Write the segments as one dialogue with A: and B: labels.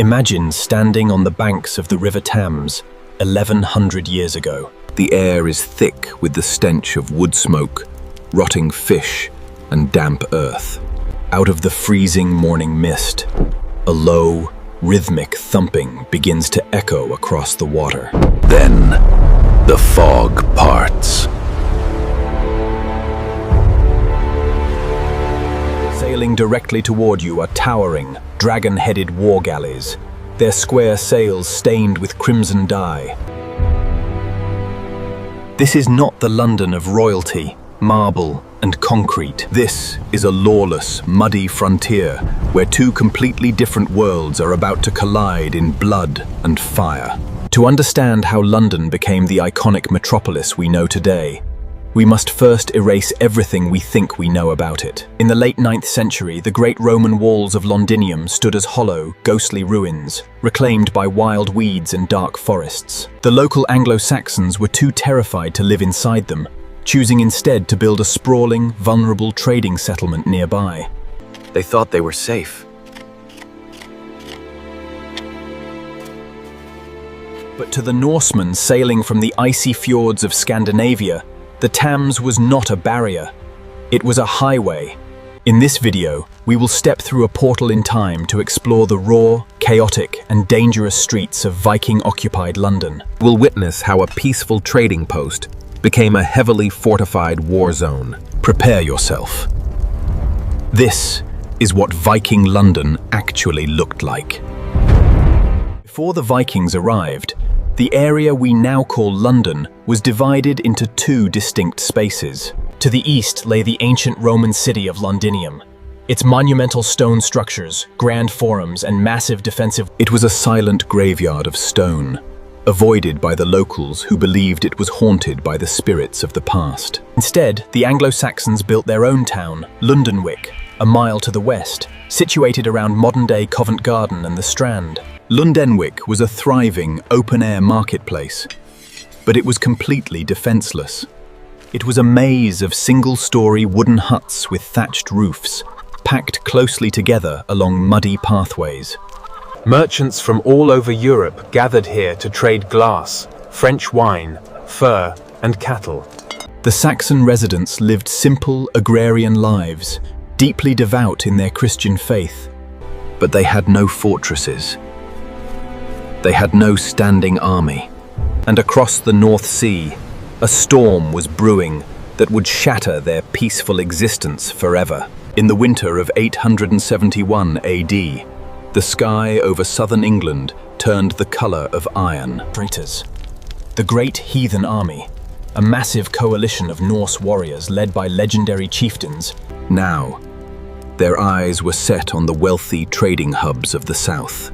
A: Imagine standing on the banks of the River Thames 1100 years ago.
B: The air is thick with the stench of wood smoke, rotting fish, and damp earth. Out of the freezing morning mist, a low, rhythmic thumping begins to echo across the water.
C: Then, the fog parts.
A: Sailing directly toward you are towering, dragon-headed war galleys, their square sails stained with crimson dye. This is not the London of royalty, marble, and concrete. This is a lawless, muddy frontier where two completely different worlds are about to collide in blood and fire. To understand how London became the iconic metropolis we know today, we must first erase everything we think we know about it. In the late 9th century, the great Roman walls of Londinium stood as hollow, ghostly ruins, reclaimed by wild weeds and dark forests. The local Anglo-Saxons were too terrified to live inside them, choosing instead to build a sprawling, vulnerable trading settlement nearby.
D: They thought they were safe.
A: But to the Norsemen sailing from the icy fjords of Scandinavia, the Thames was not a barrier, it was a highway. In this video, we will step through a portal in time to explore the raw, chaotic, and dangerous streets of Viking-occupied London.
B: We'll witness how a peaceful trading post became a heavily fortified war zone.
A: Prepare yourself. This is what Viking London actually looked like. Before the Vikings arrived, the area we now call London was divided into two distinct spaces. To the east lay the ancient Roman city of Londinium. Its monumental stone structures, grand forums, and massive defensive...
B: It was a silent graveyard of stone, avoided by the locals who believed it was haunted by the spirits of the past.
A: Instead, the Anglo-Saxons built their own town, Lundenwic, a mile to the west, situated around modern-day Covent Garden and the Strand.
B: Lundenwic was a thriving, open-air marketplace, but it was completely defenseless. It was a maze of single-story wooden huts with thatched roofs, packed closely together along muddy pathways.
E: Merchants from all over Europe gathered here to trade glass, French wine, fur, and cattle.
A: The Saxon residents lived simple, agrarian lives, deeply devout in their Christian faith.
B: But they had no fortresses. They had no standing army. And across the North Sea, a storm was brewing that would shatter their peaceful existence forever. In the winter of 871 AD, the sky over southern England turned the color of iron.
A: Traitors. The Great Heathen Army, a massive coalition of Norse warriors led by legendary chieftains.
B: Now, their eyes were set on the wealthy trading hubs of the south.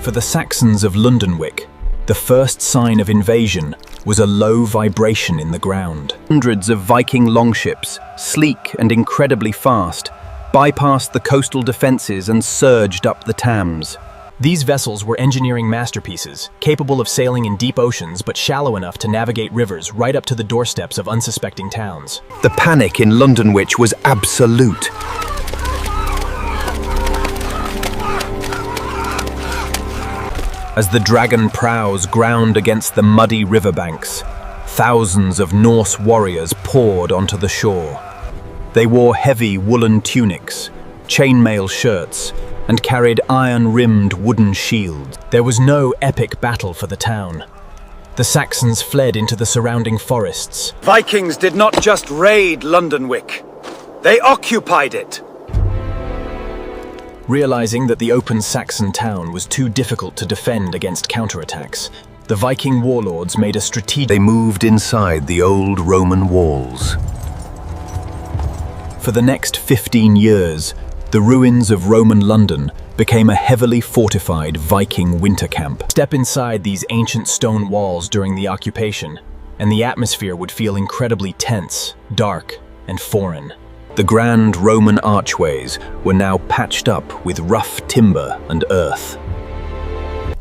A: For the Saxons of Lundenwic, the first sign of invasion was a low vibration in the ground.
F: Hundreds of Viking longships, sleek and incredibly fast, bypassed the coastal defenses and surged up the Thames.
A: These vessels were engineering masterpieces, capable of sailing in deep oceans but shallow enough to navigate rivers right up to the doorsteps of unsuspecting towns.
F: The panic in Lundenwic was absolute.
A: As the dragon prows ground against the muddy riverbanks, thousands of Norse warriors poured onto the shore. They wore heavy woolen tunics, chainmail shirts, and carried iron-rimmed wooden shields. There was no epic battle for the town. The Saxons fled into the surrounding forests.
G: Vikings did not just raid Lundenwic, they occupied it.
A: Realizing that the open Saxon town was too difficult to defend against counterattacks, the Viking warlords made a strategic...
B: They moved inside the old Roman walls.
A: For the next 15 years, the ruins of Roman London became a heavily fortified Viking winter camp. Step inside these ancient stone walls during the occupation, and the atmosphere would feel incredibly tense, dark, and foreign.
B: The grand Roman archways were now patched up with rough timber and earth.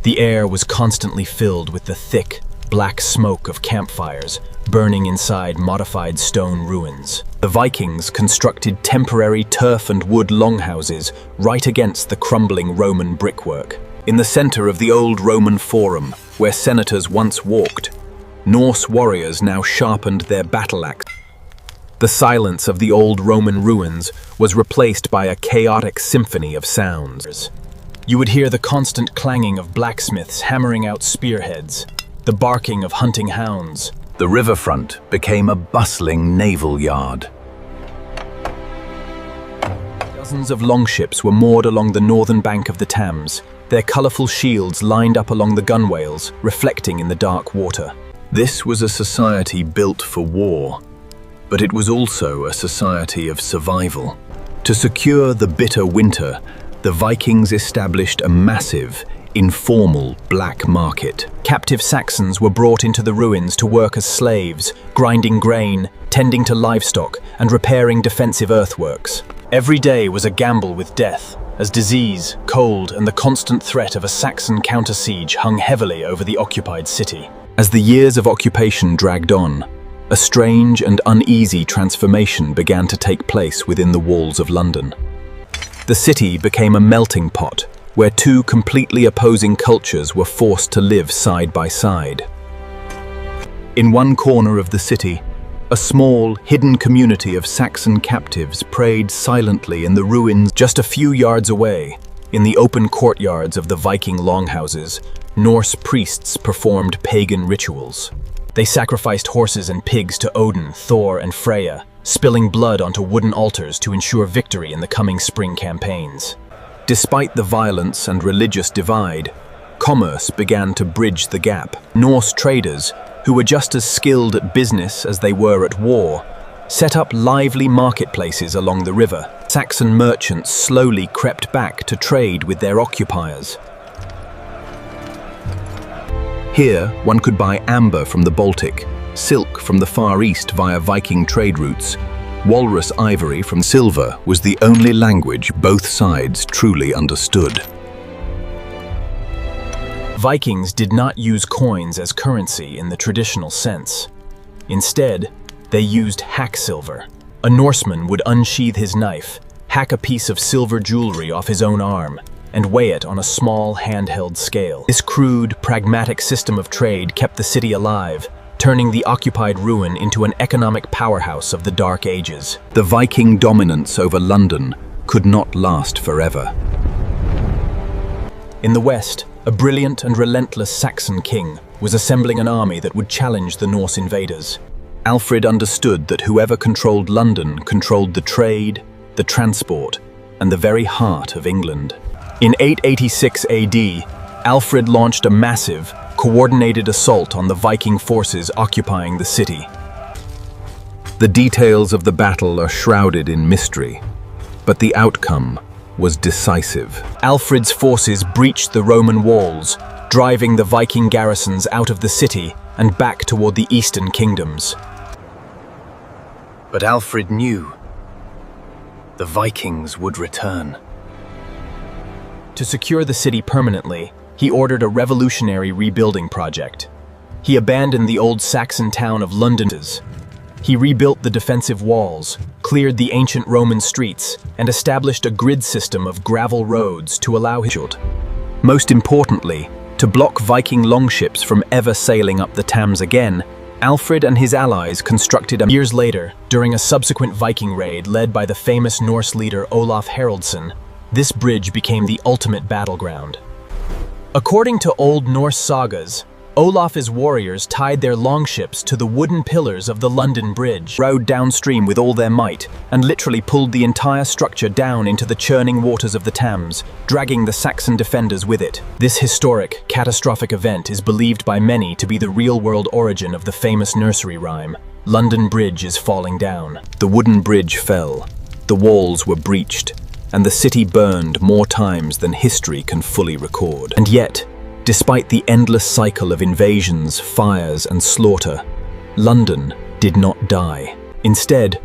A: The air was constantly filled with the thick, black smoke of campfires burning inside modified stone ruins.
F: The Vikings constructed temporary turf and wood longhouses right against the crumbling Roman brickwork. In the center of the old Roman Forum, where senators once walked, Norse warriors now sharpened their battle axe. The silence of the old Roman ruins was replaced by a chaotic symphony of sounds. You would hear the constant clanging of blacksmiths hammering out spearheads, the barking of hunting hounds.
A: The riverfront became a bustling naval yard.
F: Dozens of longships were moored along the northern bank of the Thames, their colorful shields lined up along the gunwales, reflecting in the dark water.
A: This was a society built for war, but it was also a society of survival. To secure the bitter winter, the Vikings established a massive, informal black market.
F: Captive Saxons were brought into the ruins to work as slaves, grinding grain, tending to livestock, and repairing defensive earthworks. Every day was a gamble with death, as disease, cold, and the constant threat of a Saxon counter-siege hung heavily over the occupied city.
A: As the years of occupation dragged on, a strange and uneasy transformation began to take place within the walls of London.
F: The city became a melting pot, where two completely opposing cultures were forced to live side by side.
A: In one corner of the city, a small, hidden community of Saxon captives prayed silently in the ruins.
F: Just a few yards away, in the open courtyards of the Viking longhouses, Norse priests performed pagan rituals. They sacrificed horses and pigs to Odin, Thor, and Freya, spilling blood onto wooden altars to ensure victory in the coming spring campaigns.
A: Despite the violence and religious divide, commerce began to bridge the gap.
F: Norse traders, who were just as skilled at business as they were at war, set up lively marketplaces along the river. Saxon merchants slowly crept back to trade with their occupiers.
A: Here, one could buy amber from the Baltic, silk from the Far East via Viking trade routes. Walrus ivory from silver was the only language both sides truly understood.
F: Vikings did not use coins as currency in the traditional sense. Instead, they used hack silver. A Norseman would unsheath his knife, hack a piece of silver jewelry off his own arm, and weigh it on a small handheld scale. This crude, pragmatic system of trade kept the city alive, turning the occupied ruin into an economic powerhouse of the Dark Ages.
A: The Viking dominance over London could not last forever.
F: In the west, a brilliant and relentless Saxon king was assembling an army that would challenge the Norse invaders.
A: Alfred understood that whoever controlled London controlled the trade, the transport, and the very heart of England.
F: In 886 AD, Alfred launched a massive, coordinated assault on the Viking forces occupying the city.
A: The details of the battle are shrouded in mystery, but the outcome was decisive.
F: Alfred's forces breached the Roman walls, driving the Viking garrisons out of the city and back toward the eastern kingdoms.
D: But Alfred knew the Vikings would return.
F: To secure the city permanently, he ordered a revolutionary rebuilding project. He abandoned the old Saxon town of London. He rebuilt the defensive walls, cleared the ancient Roman streets, and established a grid system of gravel roads to allow his... Most importantly, to block Viking longships from ever sailing up the Thames again, Alfred and his allies constructed years later, during a subsequent Viking raid led by the famous Norse leader Olaf Haraldsson, this bridge became the ultimate battleground. According to Old Norse sagas, Olaf's warriors tied their longships to the wooden pillars of the London Bridge, rowed downstream with all their might, and literally pulled the entire structure down into the churning waters of the Thames, dragging the Saxon defenders with it. This historic, catastrophic event is believed by many to be the real-world origin of the famous nursery rhyme, "London Bridge is falling down."
A: The wooden bridge fell, the walls were breached, and the city burned more times than history can fully record.
F: And yet, despite the endless cycle of invasions, fires, and slaughter, London did not die. Instead,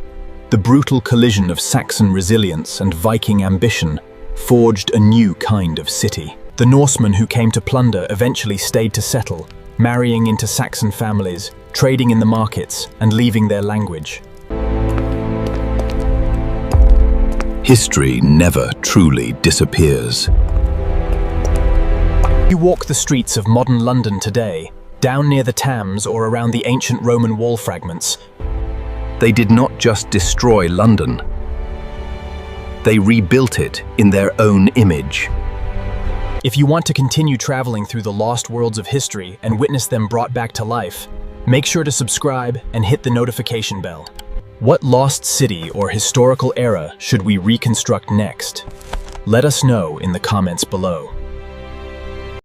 F: the brutal collision of Saxon resilience and Viking ambition forged a new kind of city. The Norsemen who came to plunder eventually stayed to settle, marrying into Saxon families, trading in the markets, and leaving their language.
C: History never truly disappears.
F: You walk the streets of modern London today, down near the Thames or around the ancient Roman wall fragments.
B: They did not just destroy London. They rebuilt it in their own image.
F: If you want to continue traveling through the lost worlds of history and witness them brought back to life, make sure to subscribe and hit the notification bell. What lost city or historical era should we reconstruct next? Let us know in the comments below.